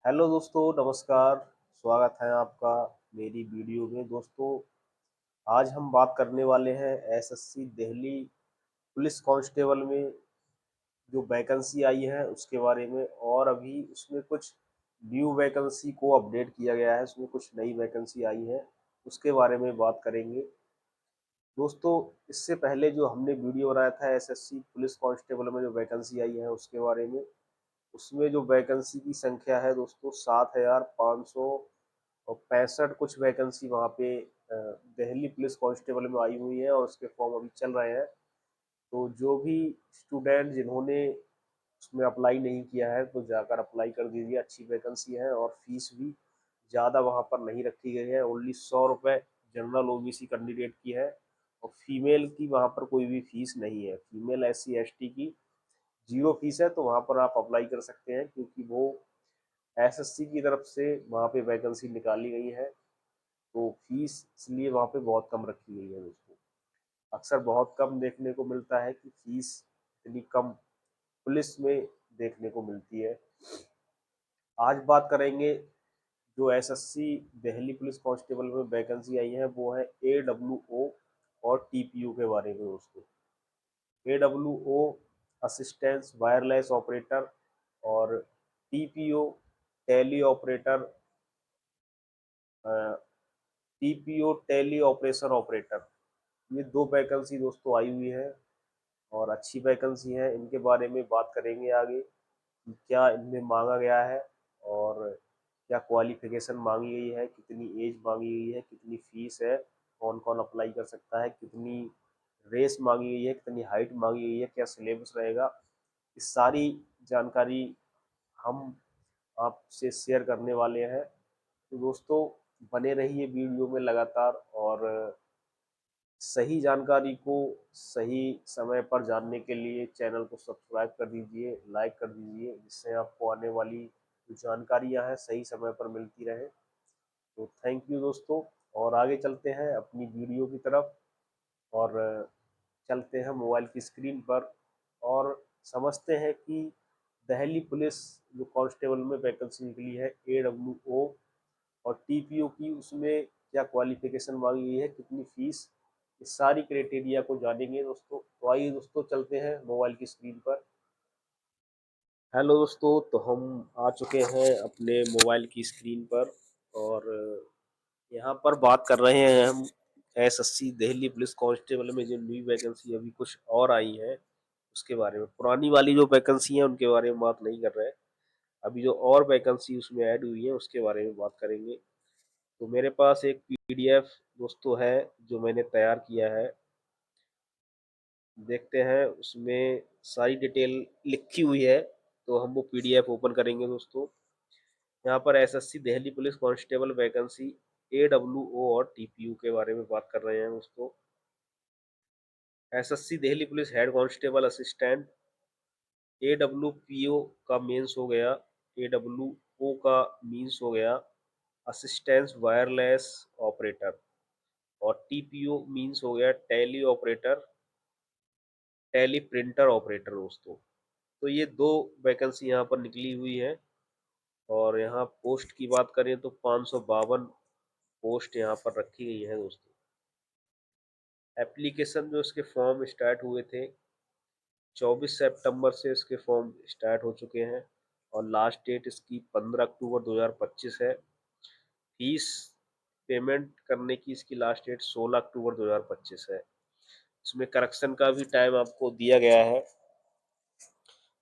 Hello दोस्तों, नमस्कार। स्वागत है आपका मेरी वीडियो में। दोस्तों, आज हम बात करने वाले हैं एसएससी दिल्ली पुलिस कांस्टेबल में जो वैकेंसी आई है उसके बारे में। और अभी उसमें कुछ न्यू वैकेंसी को अपडेट किया गया है, उसमें कुछ नई वैकेंसी आई है, उसके बारे में बात करेंगे। दोस्तों, इससे पहले जो हमने वीडियो बनाया था एसएससी पुलिस कांस्टेबल में जो वैकेंसी आई है उसके बारे में, उसमें जो वैकेंसी की संख्या है दोस्तों 7,565 कुछ वैकेंसी वहाँ पे दिल्ली पुलिस कांस्टेबल में आई हुई है और उसके फॉर्म अभी चल रहे हैं। तो जो भी स्टूडेंट जिन्होंने उसमें अप्लाई नहीं किया है तो जाकर अप्लाई कर दीजिए, अच्छी वैकेंसी है और फीस भी ज़्यादा वहाँ पर नहीं रखी गई है। ओनली 100 रुपये जनरल ओबीसी कैंडिडेट की है और फीमेल की वहाँ पर कोई भी फीस नहीं है। फीमेल एससी एसटी की जीरो फीस है, तो वहाँ पर आप अप्लाई कर सकते हैं क्योंकि वो एसएससी की तरफ से वहाँ पे वैकेंसी निकाली गई है। तो फीस इसलिए वहाँ पे बहुत कम रखी गई है दोस्तों। अक्सर बहुत कम देखने को मिलता है कि फीस इतनी कम पुलिस में देखने को मिलती है। आज बात करेंगे जो एसएससी दिल्ली पुलिस कांस्टेबल में वैकेंसी आई है वो है एडब्ल्यूओ और टीपीयू के बारे में दोस्तों। एडब्ल्यूओ असिस्टेंस वायरलेस ऑपरेटर और TPO tele operator, TPO tele operation operator. ये दो वैकेंसी दोस्तों आई हुई है और अच्छी वैकेंसी है। इनके बारे में बात करेंगे आगे कि क्या इनमें मांगा गया है और क्या क्वालिफिकेशन मांगी गई है, कितनी एज मांगी गई है, कितनी फीस है, कौन कौन अप्लाई कर सकता है, कितनी रेस मांगी गई है, कितनी हाइट मांगी गई है, क्या सिलेबस रहेगा। इस सारी जानकारी हम आपसे शेयर करने वाले हैं। तो दोस्तों, बने रहिए वीडियो में लगातार और सही जानकारी को सही समय पर जानने के लिए चैनल को सब्सक्राइब कर दीजिए, लाइक कर दीजिए, जिससे आपको आने वाली जो जानकारियां हैं सही समय पर मिलती रहे। तो थैंक यू दोस्तों। और आगे चलते हैं अपनी वीडियो की तरफ और चलते हैं मोबाइल की स्क्रीन पर और समझते हैं कि दिल्ली पुलिस जो कांस्टेबल में वैकेंसी निकली है एडब्ल्यूओ और टीपीओ की, उसमें क्या क्वालिफिकेशन मांगी गई है, कितनी फीस, इस सारी क्राइटेरिया को जानेंगे दोस्तों। तो आइए दोस्तों, चलते हैं मोबाइल की स्क्रीन पर। हेलो दोस्तों, तो हम आ चुके हैं अपने मोबाइल की स्क्रीन पर और यहाँ पर बात कर रहे हैं हम एसएससी दिल्ली पुलिस कांस्टेबल में जो न्यू वैकेंसी अभी कुछ और आई है उसके बारे में। पुरानी वाली जो वैकेंसी है उनके बारे में बात नहीं कर रहे हैं। अभी जो और वैकेंसी उसमें ऐड हुई है उसके बारे में बात करेंगे। तो मेरे पास एक पीडीएफ दोस्तों है जो मैंने तैयार किया है। देखते हैं उसमें सारी डिटेल लिखी हुई है, तो हम वो पीडीएफ ओपन करेंगे दोस्तों। यहाँ पर SSC Delhi police constable vacancy AWO और टीपीयू के बारे में बात कर रहे हैं दोस्तों। SSC Delhi police head constable assistant, AWPO का मीन्स हो गया, एडब्ल्यूओ का मीन्स हो गया असिस्टेंस वायरलेस ऑपरेटर और टीपीओ मीन्स हो गया tele operator, tele printer operator दोस्तों। तो ये दो वैकेंसी यहाँ पर निकली हुई है और यहाँ पोस्ट की बात करें तो 552 पोस्ट यहाँ पर रखी गई है दोस्तों। एप्लीकेशन जो इसके फॉर्म स्टार्ट हुए थे 24 सितंबर से इसके फॉर्म स्टार्ट हो चुके हैं और लास्ट डेट इसकी 15 अक्टूबर 2025 है। फीस पेमेंट करने की इसकी लास्ट डेट 16 अक्टूबर 2025 है। इसमें करेक्शन का भी टाइम आपको दिया गया है।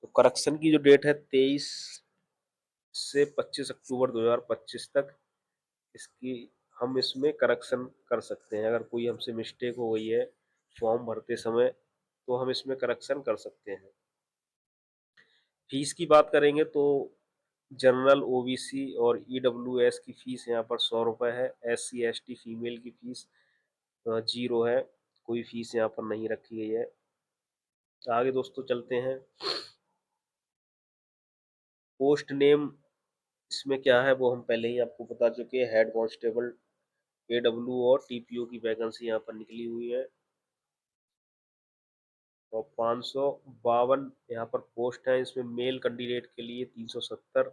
तो करेक्शन की जो डेट है 23 से 25 अक्टूबर 2025 तक इसकी हम इसमें करेक्शन कर सकते हैं। अगर कोई हमसे मिस्टेक हो गई है फॉर्म भरते समय तो हम इसमें करेक्शन कर सकते हैं। फीस की बात करेंगे तो जनरल ओबीसी और ईडब्ल्यूएस की फीस यहाँ पर 100 रुपये है। एससी एसटी फीमेल की फीस जीरो है, कोई फीस यहाँ पर नहीं रखी गई है। आगे दोस्तों चलते हैं। पोस्ट नेम इसमें क्या है वो हम पहले ही आपको बता चुके हैं। हेड कांस्टेबल एडब्ल्यू और टीपीओ की वैकेंसी यहाँ पर निकली हुई है और 552 यहाँ पर पोस्ट है। इसमें मेल कैंडिडेट के लिए 370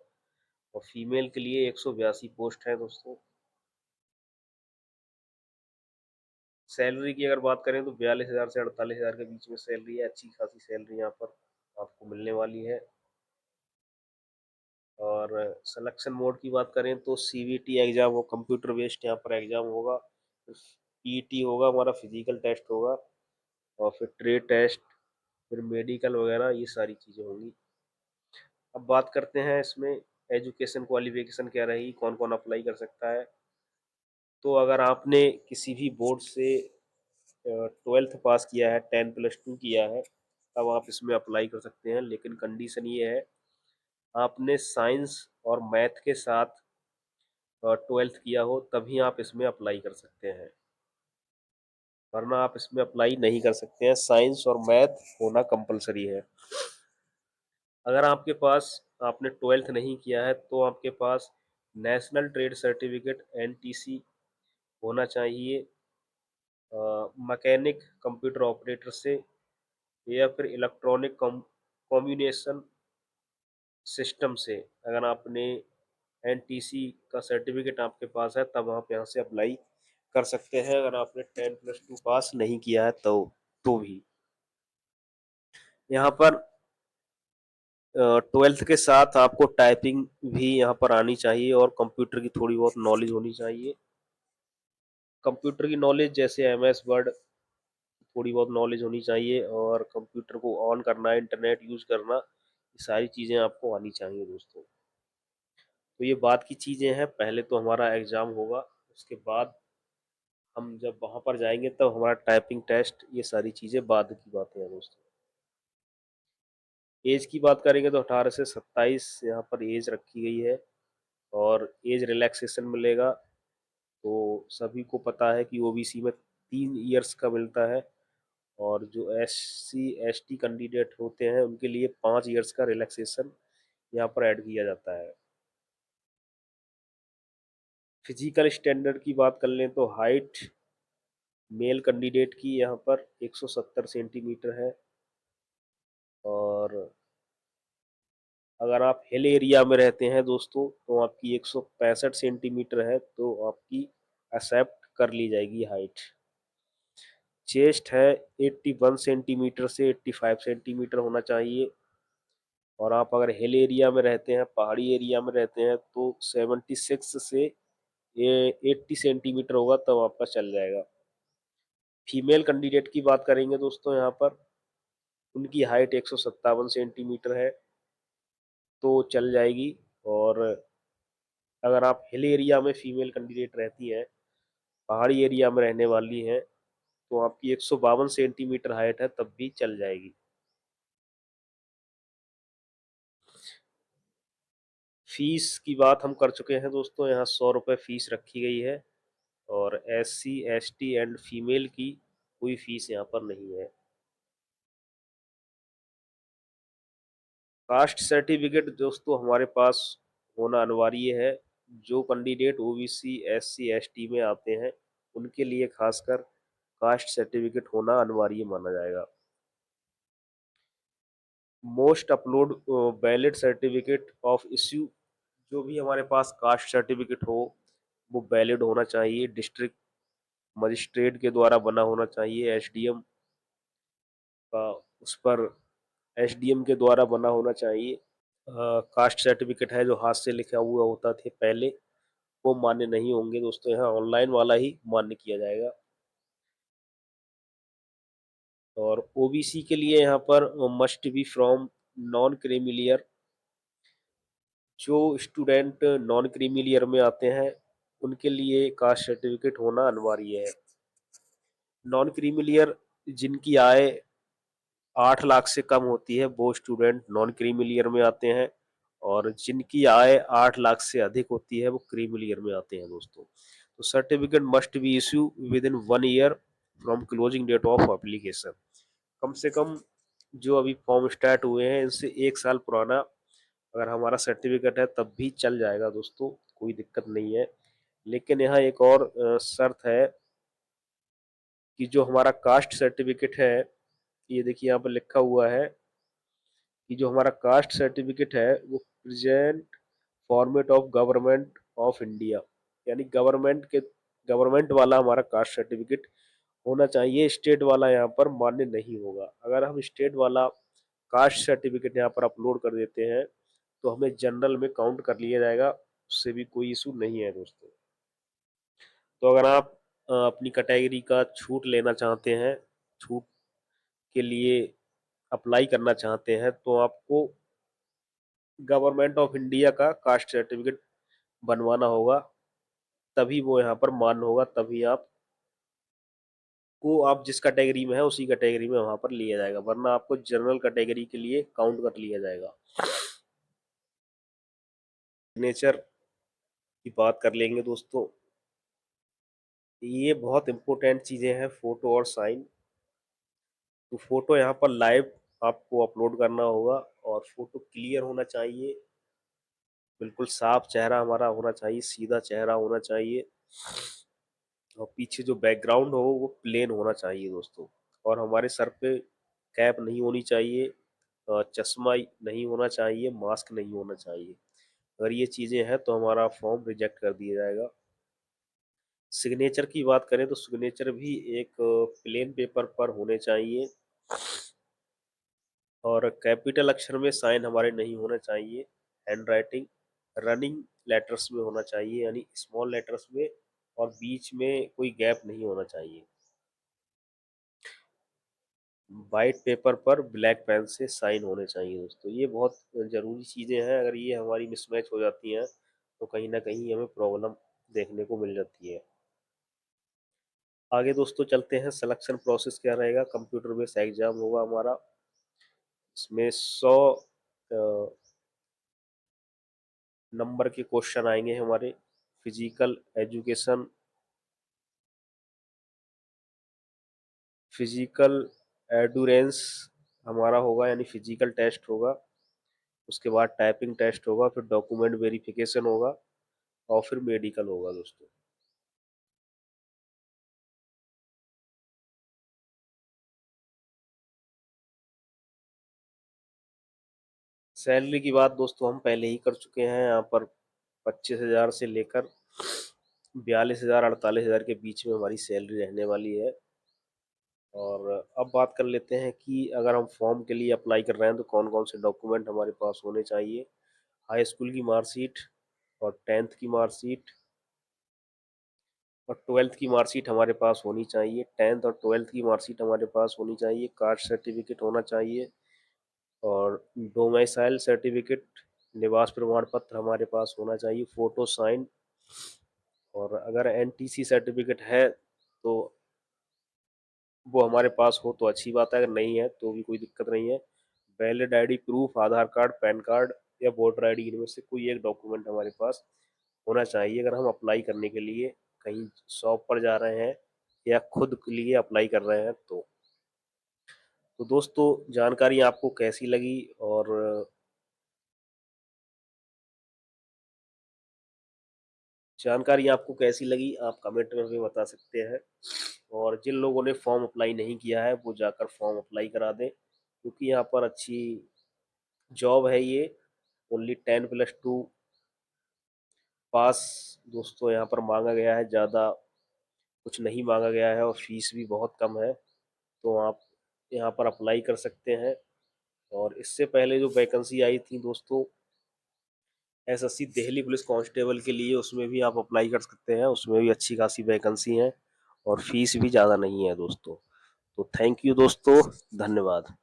और फीमेल के लिए 182 पोस्ट है दोस्तों। सैलरी की अगर बात करें तो 42,000 से 48,000 के बीच में सैलरी है, अच्छी खासी सैलरी यहाँ पर आपको मिलने वाली है। और सिलेक्शन मोड की बात करें तो सीवीटी एग्जाम वो कंप्यूटर बेस्ड यहाँ पर एग्जाम होगा, पीटी होगा, हमारा फिजिकल टेस्ट होगा, और फिर ट्रेड टेस्ट, फिर मेडिकल वगैरह, ये सारी चीज़ें होंगी। अब बात करते हैं इसमें एजुकेशन क्वालिफिकेशन क्या रहेगी, कौन कौन अप्लाई कर सकता है। तो अगर आपने किसी भी बोर्ड से 12th पास किया है, 10+2 किया है, तब आप इसमें अप्लाई कर सकते हैं। लेकिन कंडीशन ये है, आपने साइंस और मैथ के साथ 12th किया हो तभी आप इसमें अप्लाई कर सकते हैं, वरना आप इसमें अप्लाई नहीं कर सकते हैं। साइंस और मैथ होना कंपलसरी है। अगर आपके पास आपने 12th नहीं किया है तो आपके पास नेशनल ट्रेड सर्टिफिकेट एनटीसी होना चाहिए, मैकेनिक कंप्यूटर ऑपरेटर से, या फिर इलेक्ट्रॉनिक कम्युनिकेशन सिस्टम से। अगर आपने एनटीसी का सर्टिफिकेट आपके पास है तब आप यहाँ से अप्लाई कर सकते हैं, अगर आपने 10+2 पास नहीं किया है तो भी। यहाँ पर 12th के साथ आपको टाइपिंग भी यहाँ पर आनी चाहिए और कंप्यूटर की थोड़ी बहुत नॉलेज होनी चाहिए। कंप्यूटर की नॉलेज जैसे एमएस वर्ड, थोड़ी बहुत नॉलेज होनी चाहिए, और कंप्यूटर को ऑन करना, इंटरनेट यूज करना, ये सारी चीज़ें आपको आनी चाहिए दोस्तों। तो ये बात की चीज़ें हैं, पहले तो हमारा एग्ज़ाम होगा, उसके बाद हम जब वहाँ पर जाएंगे तब हमारा टाइपिंग टेस्ट, ये सारी चीज़ें बाद की बातें हैं दोस्तों। एज की बात करेंगे तो 18 से 27 यहाँ पर एज रखी गई है, और एज रिलैक्सेशन मिलेगा। तो सभी को पता है कि ओबीसी में 3 इयर्स का मिलता है, और जो एससी एसटी कैंडिडेट होते हैं उनके लिए 5 इयर्स का रिलैक्सेशन यहाँ पर ऐड किया जाता है। फिजिकल स्टैंडर्ड की बात कर लें तो हाइट मेल कैंडिडेट की यहाँ पर 170 सेंटीमीटर है, और अगर आप हिल एरिया में रहते हैं दोस्तों तो आपकी 165 सेंटीमीटर है, तो आपकी एक्सेप्ट कर ली जाएगी हाइट। चेस्ट है 81 सेंटीमीटर से 85 सेंटीमीटर होना चाहिए, और आप अगर हिल एरिया में रहते हैं, पहाड़ी एरिया में रहते हैं, तो 76 से 80 सेंटीमीटर होगा तब आपका चल जाएगा। फीमेल कैंडिडेट की बात करेंगे दोस्तों, यहाँ पर उनकी हाइट 157 सेंटीमीटर है, तो चल जाएगी। और अगर आप हिल एरिया में फीमेल कैंडिडेट रहती हैं, पहाड़ी एरिया में रहने वाली हैं, तो आपकी 152 सेंटीमीटर हाइट है तब भी चल जाएगी। फीस की बात हम कर चुके हैं दोस्तों, यहाँ 100 रुपये फीस रखी गई है, और एससी एसटी एंड फीमेल की कोई फीस यहाँ पर नहीं है। कास्ट सर्टिफिकेट दोस्तों हमारे पास होना अनिवार्य है। जो कैंडिडेट ओबीसी एससी एसटी में आते हैं उनके लिए खासकर कास्ट सर्टिफिकेट होना अनिवार्य माना जाएगा। Most upload valid certificate of issue, जो भी हमारे पास कास्ट सर्टिफिकेट हो वो वैलिड होना चाहिए, डिस्ट्रिक्ट मजिस्ट्रेट के द्वारा बना होना चाहिए, एसडीएम का उस पर एसडीएम के द्वारा बना होना चाहिए। कास्ट सर्टिफिकेट है जो हाथ से लिखा हुआ होता थे पहले, वो मान्य नहीं होंगे दोस्तों, यहाँ ऑनलाइन वाला ही मान्य किया जाएगा। और ओबीसी के लिए यहाँ पर must be from non creamy layer, जो स्टूडेंट नॉन क्रीमिलियर में आते हैं उनके लिए कास्ट सर्टिफिकेट होना अनिवार्य है। नॉन क्रीमिलियर जिनकी आय 8 लाख से कम होती है वो स्टूडेंट नॉन क्रीमिलियर में आते हैं, और जिनकी आय 8 लाख से अधिक होती है वो क्रीमिलियर में आते हैं दोस्तों। तो certificate must be issue within 1 year from closing date of application. कम से कम जो अभी फॉर्म स्टार्ट हुए हैं इनसे 1 साल पुराना अगर हमारा सर्टिफिकेट है तब भी चल जाएगा दोस्तों, कोई दिक्कत नहीं है। लेकिन यहाँ एक और शर्त है कि जो हमारा कास्ट सर्टिफिकेट है, ये देखिए यहाँ पर लिखा हुआ है कि जो हमारा कास्ट सर्टिफिकेट है वो present format of government of India, यानी गवर्नमेंट वाला हमारा कास्ट सर्टिफिकेट होना चाहिए, स्टेट वाला यहाँ पर मान्य नहीं होगा। अगर हम स्टेट वाला कास्ट सर्टिफिकेट यहाँ पर अपलोड कर देते हैं तो हमें जनरल में काउंट कर लिया जाएगा, उससे भी कोई इशू नहीं है दोस्तों। तो अगर आप अपनी कैटेगरी का छूट लेना चाहते हैं, छूट के लिए अप्लाई करना चाहते हैं, तो आपको गवर्नमेंट ऑफ इंडिया का कास्ट सर्टिफिकेट बनवाना होगा, तभी वो यहाँ पर मान्य होगा, तभी आप जिस कैटेगरी में है उसी कैटेगरी में वहां पर लिया जाएगा, वरना आपको जनरल कैटेगरी के लिए काउंट कर लिया जाएगा। सिग्नेचर की बात कर लेंगे दोस्तों, ये बहुत इंपॉर्टेंट चीजें हैं, फोटो और साइन। तो फोटो यहाँ पर लाइव आपको अपलोड करना होगा और फोटो क्लियर होना चाहिए, बिल्कुल साफ चेहरा हमारा होना चाहिए, सीधा चेहरा होना चाहिए, और पीछे जो बैकग्राउंड हो वो प्लेन होना चाहिए दोस्तों। और हमारे सर पे कैप नहीं होनी चाहिए, चश्मा नहीं होना चाहिए, मास्क नहीं होना चाहिए। अगर ये चीज़ें हैं तो हमारा फॉर्म रिजेक्ट कर दिया जाएगा। सिग्नेचर की बात करें तो सिग्नेचर भी एक प्लेन पेपर पर होने चाहिए, और कैपिटल अक्षर में साइन हमारे नहीं होना चाहिए। हैंड राइटिंग रनिंग लेटर्स में होना चाहिए, यानी स्मॉल लेटर्स में, और बीच में कोई गैप नहीं होना चाहिए। वाइट पेपर पर ब्लैक पेन से साइन होने चाहिए दोस्तों। ये बहुत ज़रूरी चीज़ें हैं, अगर ये हमारी मिसमैच हो जाती हैं तो कहीं ना कहीं हमें प्रॉब्लम देखने को मिल जाती है। आगे दोस्तों चलते हैं, सिलेक्शन प्रोसेस क्या रहेगा। कंप्यूटर बेस्ड एग्जाम होगा हमारा, इसमें 100 नंबर के क्वेश्चन आएंगे हमारे। फिजिकल एजुकेशन, फिजिकल एडुरेंस हमारा होगा, यानी फिजिकल टेस्ट होगा। उसके बाद टाइपिंग टेस्ट होगा, फिर डॉक्यूमेंट वेरिफिकेशन होगा, और फिर मेडिकल होगा दोस्तों। सैलरी की बात दोस्तों हम पहले ही कर चुके हैं, यहाँ पर 25,000 से लेकर 42,000 48,000 के बीच में हमारी सैलरी रहने वाली है। और अब बात कर लेते हैं कि अगर हम फॉर्म के लिए अप्लाई कर रहे हैं तो कौन कौन से डॉक्यूमेंट हमारे पास होने चाहिए। हाई स्कूल की मार्कशीट, और 10th की मार्कशीट, और 12th की मार्कशीट हमारे पास होनी चाहिए। 10th और 12th की मार्कशीट हमारे पास होनी चाहिए। कास्ट सर्टिफिकेट होना चाहिए, और डोमिसाइल सर्टिफिकेट, निवास प्रमाण पत्र हमारे पास होना चाहिए। फोटो साइन, और अगर एनटीसी सर्टिफिकेट है तो वो हमारे पास हो तो अच्छी बात है, अगर नहीं है तो भी कोई दिक्कत नहीं है। वैलिड आईडी प्रूफ, आधार कार्ड, पैन कार्ड या वोटर आईडी, इनमें से कोई एक डॉक्यूमेंट हमारे पास होना चाहिए अगर हम अप्लाई करने के लिए कहीं शॉप पर जा रहे हैं या खुद के लिए अप्लाई कर रहे हैं तो दोस्तों जानकारी आपको कैसी लगी, और जानकारी आपको कैसी लगी आप कमेंट में भी बता सकते हैं। और जिन लोगों ने फॉर्म अप्लाई नहीं किया है वो जाकर फॉर्म अप्लाई करा दें, क्योंकि यहाँ पर अच्छी जॉब है ये। ओनली 10+2 पास दोस्तों यहाँ पर मांगा गया है, ज़्यादा कुछ नहीं मांगा गया है, और फीस भी बहुत कम है। तो आप यहाँ पर अप्लाई कर सकते हैं। और इससे पहले जो वैकेंसी आई थी दोस्तों एसएससी दिल्ली पुलिस कांस्टेबल के लिए, उसमें भी आप अप्लाई कर सकते हैं, उसमें भी अच्छी खासी वैकेंसी है और फीस भी ज़्यादा नहीं है दोस्तों। तो थैंक यू दोस्तों, धन्यवाद।